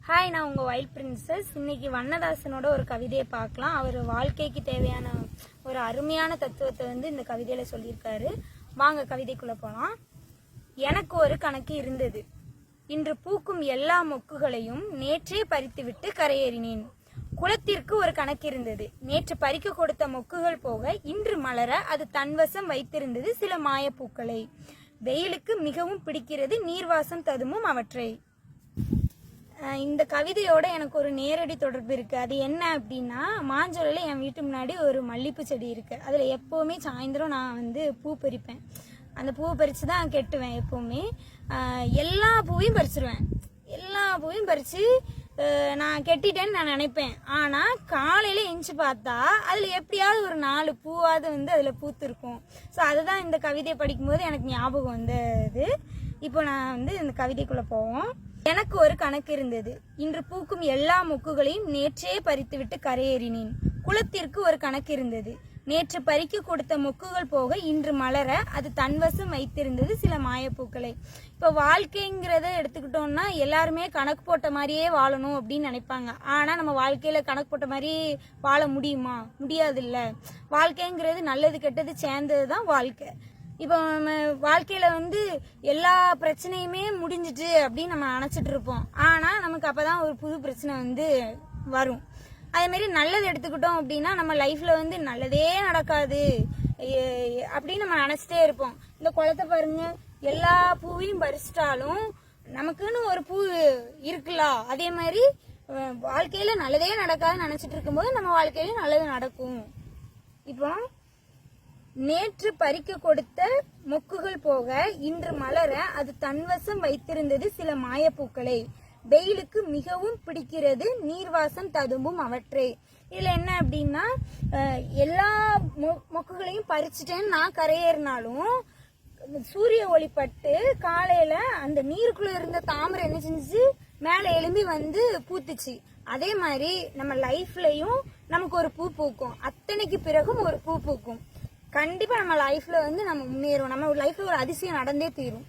Hi, நான் உங்கள் wild princess. இன்னைக்கு வண்ணதாசனோட ஒரு கவிதையை பார்க்கலாம். அவர் வாழ்க்கைக்கு தேவையான ஒரு அருமையான தத்துவத்தை இந்த கவிதையில் சொல்லியிருக்காரு. வாங்க கவிதைக்குள்ளே போகலாம். எனக்கு ஒரு கணக்கு இருந்தது. இன்று பூக்கும் எல்லா மொக்குகளையும் நேற்றே பறித்துவிட்டு கரையேறினேன். குளத்திற்கு ஒரு கணக்கு இருந்தது. நேற்று பறிக்க கொடுத்த மொக்குகள் போக இன்று மலர அது தன்வசம் வைத்திருந்தது சில மாயப்பூக்களை. வெயிலுக்கு மிகவும் பிடிக்கிறது நீர்வாசம் ததுமும் அவற்றை. இந்த கவிதையோட எனக்கு ஒரு நேரடி தொடர்பு இருக்குது. அது என்ன அப்படின்னா, மாஞ்சோலையில் என் வீட்டு முன்னாடி ஒரு மல்லிகைப்பூ செடி இருக்குது. அதில் எப்போவுமே சாயந்தரம் நான் பூ பறிப்பேன். அந்த பூவை பறித்து தான் கெட்டுவேன். எப்போவுமே எல்லா பூவையும் பறிச்சிருவேன். எல்லா பூவையும் பறித்து நான் கெட்டிட்டேன்னு நான் நினைப்பேன். ஆனால் காலையில் எஞ்சி பார்த்தா அதில் எப்படியாவது ஒரு 4 பூவாவது அதில் பூத்துருக்கும். ஸோ அதுதான் இந்த கவிதையை படிக்கும்போது எனக்கு ஞாபகம் வந்தது. இப்போ நான் இந்த கவிதைக்குள்ளே போவோம். எனக்கு ஒரு கணக்கு இருந்தது. இன்று பூக்கும் எல்லா மொக்குகளையும் நேற்றே பறித்துவிட்டு கரையேறினேன். குளத்திற்கு ஒரு கணக்கு இருந்தது. நேற்று பறிக்க கொடுத்த மொக்குகள் போக இன்று மலர அது தன்வசம் வைத்திருந்தது சில மாயப்பூக்களை. இப்போ வாழ்க்கைங்கிறத எடுத்துக்கிட்டோம்னா எல்லாருமே கணக்கு போட்ட மாதிரியே வாழணும் அப்படின்னு நினைப்பாங்க. ஆனால் நம்ம வாழ்க்கையில கணக்கு போட்ட மாதிரி வாழ முடியுமா? முடியாது இல்ல. வாழ்க்கைங்கிறது நல்லது கெட்டது சேர்ந்தது தான் வாழ்க்கை. இப்போ நம்ம வாழ்க்கையில எல்லா பிரச்சனையுமே முடிஞ்சிட்டு அப்படின்னு நம்ம நினைச்சிட்டு இருப்போம். ஆனா நமக்கு அப்பதான் ஒரு புது பிரச்சனை வரும். அதே மாதிரி நல்லது எடுத்துக்கிட்டோம் அப்படின்னா நம்ம லைஃப்ல நல்லதே நடக்காது அப்படின்னு நம்ம நினைச்சிட்டே இருப்போம். இந்த குளத்தை பாருங்க, எல்லா பூவையும் பறிச்சிட்டாலும் நமக்குன்னு ஒரு பூ இருக்குல்ல. அதே மாதிரி வாழ்க்கையில நல்லதே நடக்காதுன்னு நினைச்சிட்டு இருக்கும்போது நம்ம வாழ்க்கையில நல்லது நடக்கும். இப்போ நேற்று பறிக்க கொடுத்த மொக்குகள் போக இன்று மலர அது தன்வசம் வைத்திருந்தது சில மாயப்பூக்களை. வெயிலுக்கு மிகவும் பிடிக்கிறது நீர்வாசம் ததும்பும் அவற்றை. இதுல என்ன அப்படின்னா, எல்லா மொக்குகளையும் பறிச்சுட்டேன்னு நான் கரையேறினாலும் சூரிய ஒளிப்பட்டு காலையில அந்த நீருக்குள்ள இருந்த தாமரை என்ன செஞ்சு மேல எழும்பி பூத்துச்சு. அதே மாதிரி நம்ம லைஃப்லயும் நமக்கு ஒரு பூ பூக்கும். அத்தனைக்கு பிறகும் ஒரு பூ பூக்கும். கண்டிப்பா நம்ம லைஃப்ல நம்ம முன்னேறும். நம்ம லைஃப்ல ஒரு அதிசயம் நடந்தே தீரும்.